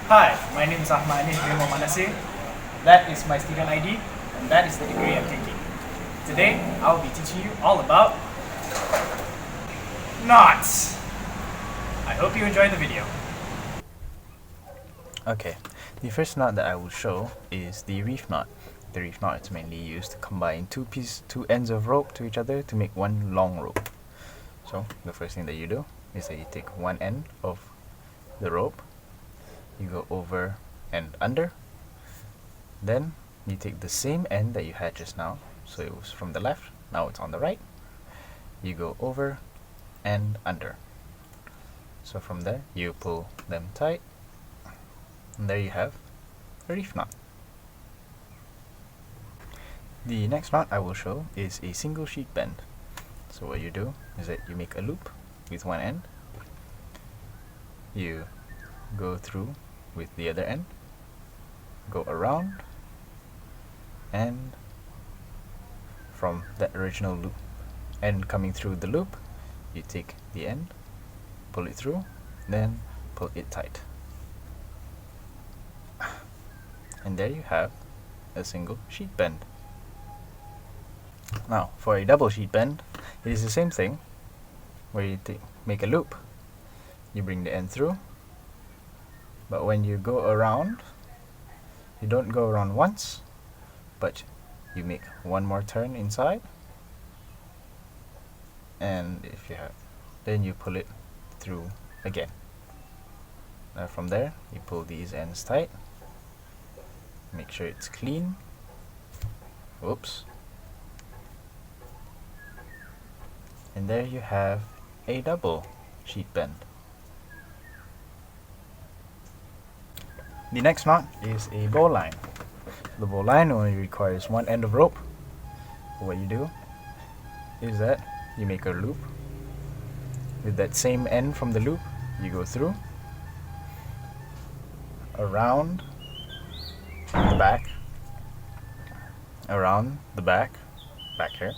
Hi, my name is Ahmad Remo Manase. That is my student ID, and that is the degree I'm taking. Today, I will be teaching you all about knots. I hope you enjoy the video. Okay, the first knot that I will show is the reef knot. The reef knot is mainly used to combine two ends of rope to each other to make one long rope. So the first thing that you do is that you take one end of the rope, you go over and under, then you take the same end that you had just now, so it was from the left, now it's on the right, you go over and under. So from there you pull them tight, and there you have a reef knot. The next knot I will show is a single sheet bend. So what you do is that you make a loop with one end, you go through with the other end, go around, and from that original loop end coming through the loop, you take the end, pull it through, then pull it tight. And there you have a single sheet bend. Now, for a double sheet bend, it is the same thing, where you make a loop, you bring the end through, but when you go around, you don't go around once, but you make one more turn inside, and if you have, then you pull it through again. Now from there, you pull these ends tight, make sure it's clean. Whoops. And there you have a double sheet bend. The next knot is a bowline. The bowline only requires one end of rope. What you do is that you make a loop. With that same end from the loop, you go through, around the back, around the back here,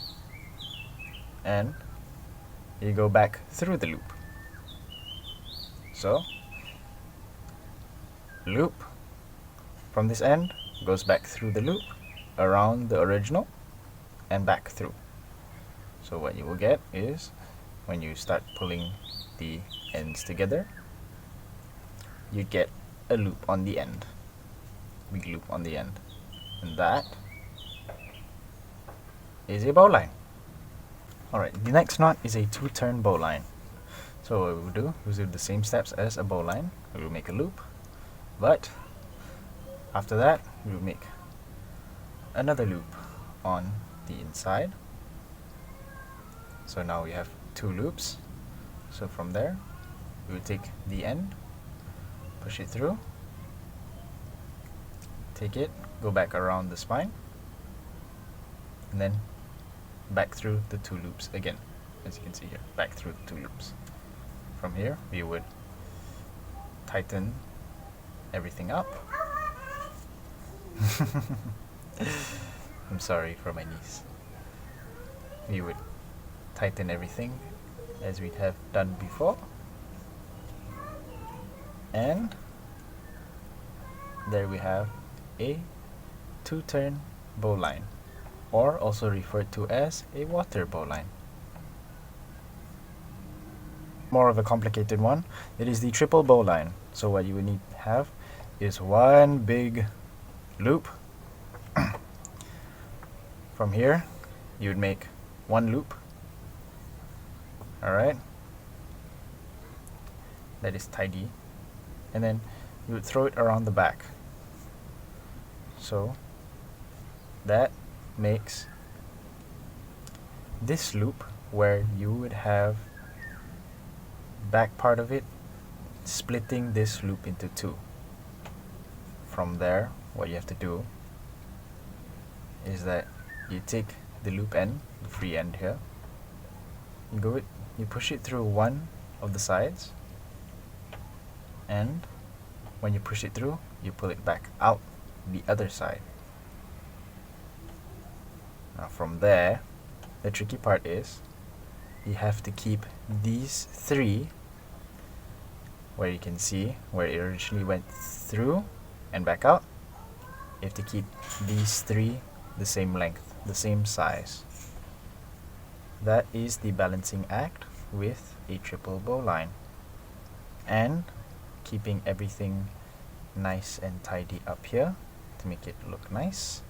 and you go back through the loop. So, loop from this end goes back through the loop, around the original, and back through. So what you will get is, when you start pulling the ends together, you get a loop on the end, big loop on the end, and that is a bowline. Alright, the next knot is a two-turn bowline. So what we will do is do the same steps as a bowline. We will make a loop, but after that we will make another loop on the inside. So now we have two loops. So from there we will take the end, push it through, take it, go back around the spine, and then back through the two loops again. As you can see here, back through the two loops. From here we would tighten everything up. I'm sorry for my niece. We would tighten everything as we have done before, and there we have a two-turn bowline, or also referred to as a water bowline. More of a complicated one, it is the triple bowline. So what you would need to have is one big loop. From here you would make one loop. Alright, that is tidy, and then you would throw it around the back. So that makes this loop, where you would have back part of it splitting this loop into two. From there, what you have to do is that you take the loop end, the free end here, you push it through one of the sides, and when you push it through, you pull it back out the other side. Now from there, the tricky part is you have to keep these three where you can see where it originally went through and back out, you have to keep these three the same length, the same size. That is the balancing act with a triple bowline. And keeping everything nice and tidy up here to make it look nice.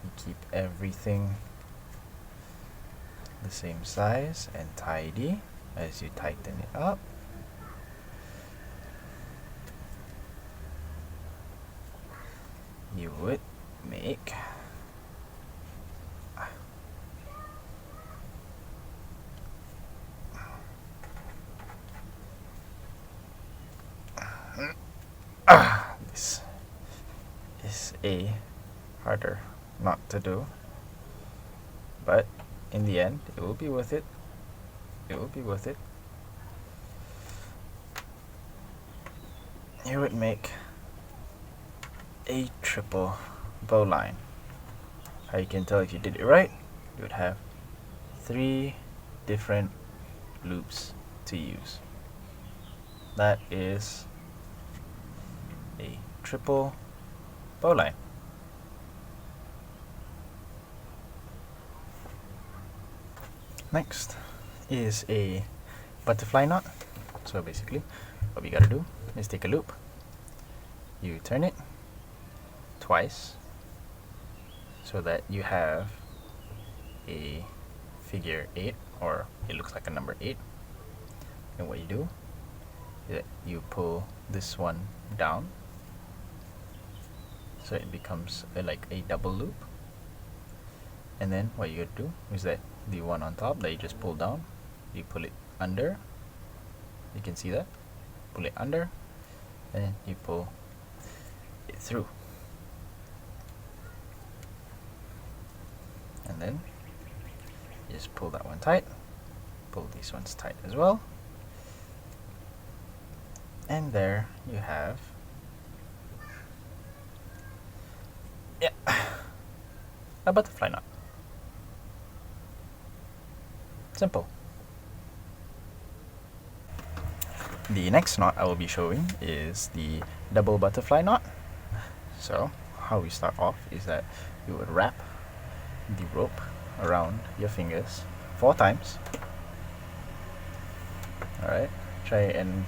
You keep everything the same size and tidy as you tighten it up. You would make this is a harder knot to do, but in the end it will be worth it. It will be worth it. You would make a triple bowline. How you can tell if you did it right, you would have 3 different loops to use. That is a triple bowline. Next is a butterfly knot. So basically what we gotta do is take a loop, you turn it twice so that you have a figure 8, or it looks like a number 8. And what you do is that you pull this one down so it becomes like a double loop. And then what you do is that the one on top that you just pulled down, you pull it under. You can see that. Pull it under, and then you pull it through. And then you just pull that one tight. Pull these ones tight as well. And there you have a butterfly knot. Simple. The next knot I will be showing is the double butterfly knot. So how we start off is that you would wrap the rope around your fingers 4 times. Alright, try and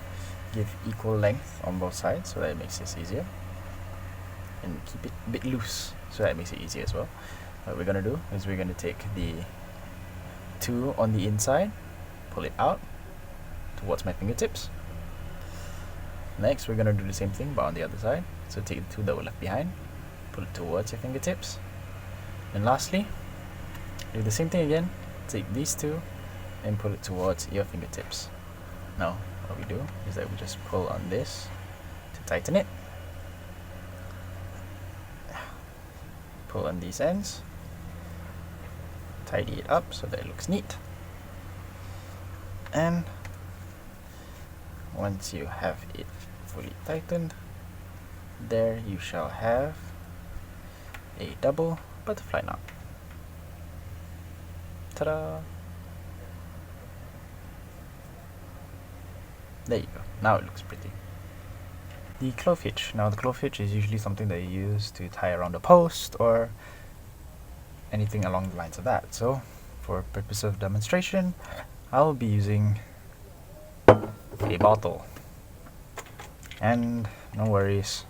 give equal length on both sides so that it makes this easier. And keep it a bit loose so that it makes it easier as well. What we're gonna do is we're gonna take the 2 on the inside, pull it out towards my fingertips. Next we're gonna do the same thing but on the other side. So take the 2 that were left behind, pull it towards your fingertips. And lastly, do the same thing again, take these 2 and pull it towards your fingertips. Now what we do is that we just pull on this to tighten it. Pull on these ends, tidy it up so that it looks neat. And once you have it fully tightened, there you shall have a double butterfly knot. Ta-da! There you go. Now it looks pretty. The clove hitch. Now the clove hitch is usually something that you use to tie around a post or anything along the lines of that. So for purpose of demonstration, I'll be using a bottle. And no worries,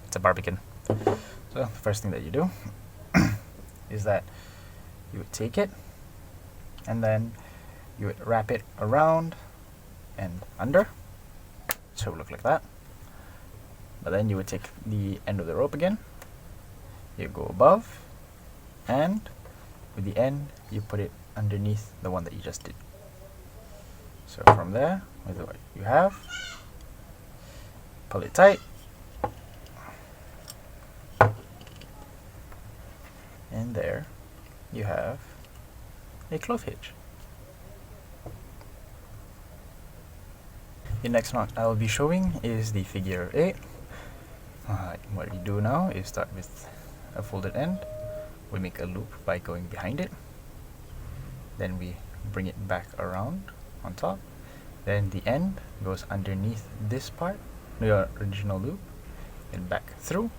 it's a barbican. So the first thing that you do is that you would take it and then you would wrap it around and under, so it would look like that. But then you would take the end of the rope again, you go above, and with the end you put it underneath the one that you just did. So from there, with what you have, pull it tight, and there you have a clove hitch. The next knot I will be showing is the figure 8. What we do now is start with a folded end. We make a loop by going behind it. Then we bring it back around on top Then the end goes underneath this part, your original loop, and back through.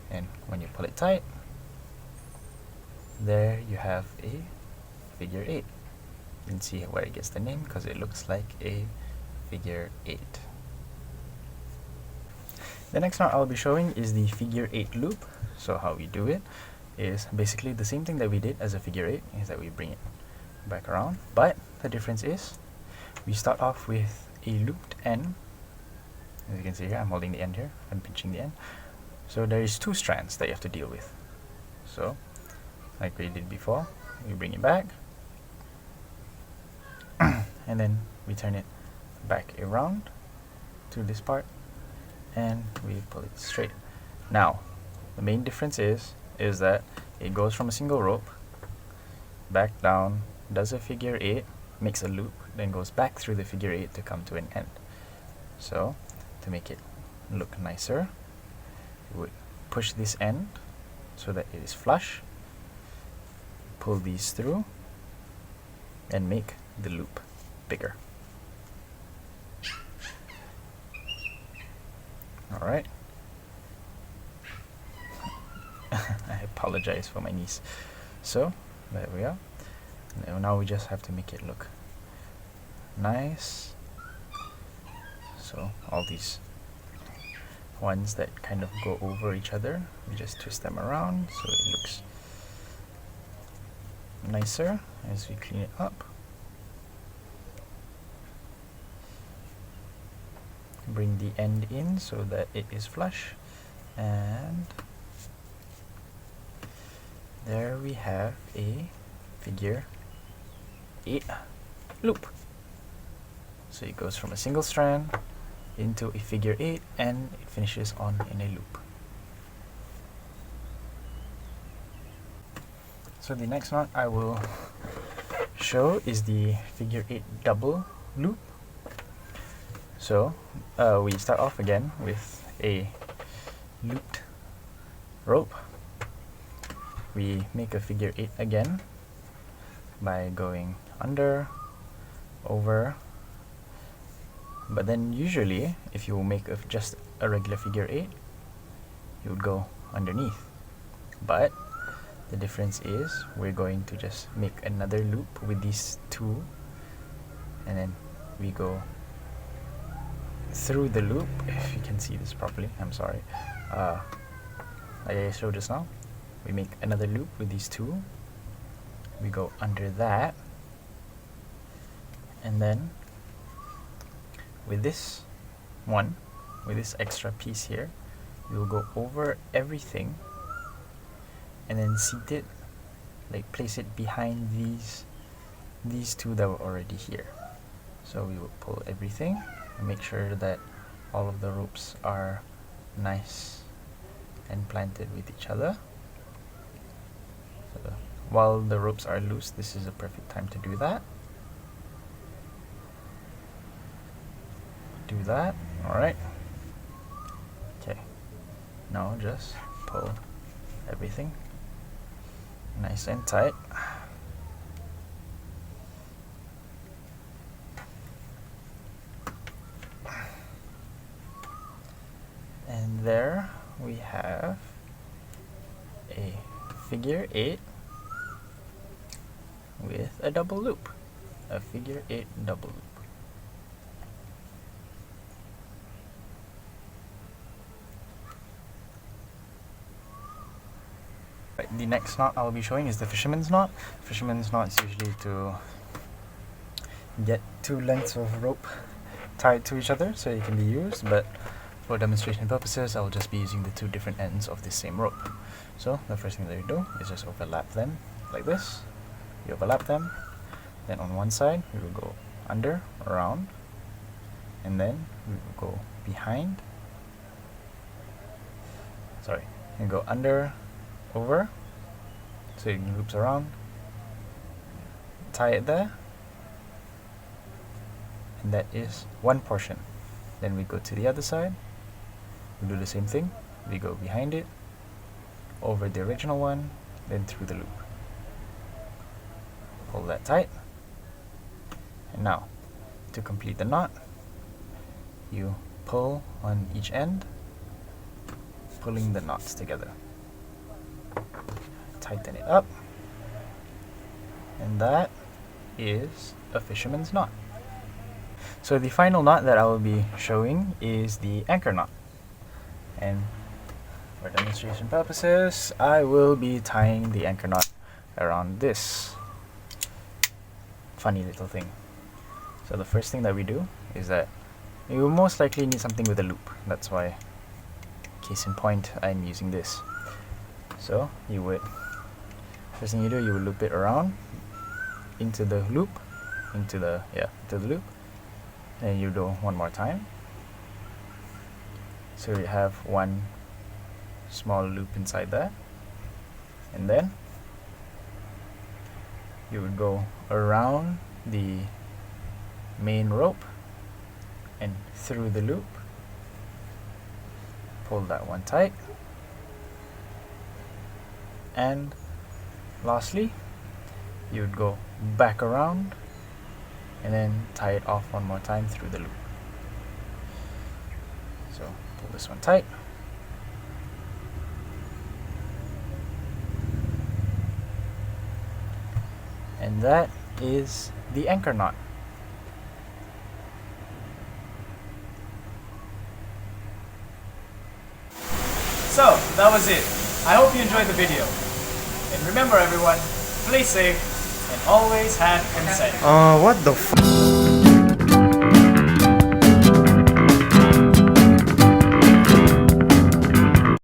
And when you pull it tight, there you have a figure 8. You can see where it gets the name because it looks like a figure 8. The next knot I'll be showing is the figure 8 loop. So how we do it is basically the same thing that we did as a figure 8, is that we bring it back around, but the difference is we start off with a looped end. As you can see here, I'm holding the end here, I'm pinching the end. So there is 2 strands that you have to deal with. So like we did before, we bring it back and then we turn it back around to this part and we pull it straight. Now the main difference is that it goes from a single rope back down, does a figure 8, makes a loop, then goes back through the figure 8 to come to an end. So to make it look nicer, you would push this end so that it is flush, pull these through and make the loop bigger. Alright. I apologize for my niece. So there we are. Now we just have to make it look nice. So all these ones that kind of go over each other, we just twist them around so it looks nicer as we clean it up. Bring the end in so that it is flush, and there we have a figure 8 loop. So it goes from a single strand into a figure 8 and it finishes on in a loop. So the next knot I will show is the figure 8 double loop. So we start off again with a looped rope. We make a figure 8 again by going under, over, but then usually if you make just a regular figure 8, you would go underneath. But the difference is we're going to just make another loop with these 2, and then we go through the loop, if you can see this properly, I'm sorry. Like I showed just now, we make another loop with these 2, we go under that, and then with this one, with this extra piece here, we will go over everything and then seat it, like place it behind these 2 that were already here. So we will pull everything and make sure that all of the ropes are nice and planted with each other. So while the ropes are loose, this is a perfect time to do that. Do that. Alright. Okay. Now just pull everything nice and tight. And there we have a figure 8 with a double loop. A figure 8 double loop. Right, the next knot I'll be showing is the fisherman's knot. Fisherman's knot is usually to get 2 lengths of rope tied to each other so it can be used, but for demonstration purposes I'll just be using the 2 different ends of the same rope. So the first thing that you do is just overlap them like this. You overlap them, then on one side we will go under, around, and then we will go behind, and go under, over, so it loops around, tie it there, and that is one portion. Then we go to the other side, we do the same thing, we go behind it, over the original one, then through the loop. Pull that tight, and now to complete the knot, you pull on each end, pulling the knots together. Tighten it up, and that is a fisherman's knot. So the final knot that I will be showing is the anchor knot, and for demonstration purposes I will be tying the anchor knot around this funny little thing. So the first thing that we do is that you will most likely need something with a loop. That's why, case in point, I'm using this. So you would, first thing you do, you will loop it around into the loop, into the loop, and you do one more time. So you have one small loop inside there, and then you would go around the main rope and through the loop, pull that one tight, and lastly you would go back around and then tie it off one more time through the loop. So pull this one tight, and that is the anchor knot. So, that was it. I hope you enjoyed the video. And remember everyone, play safe and always have consent. What the f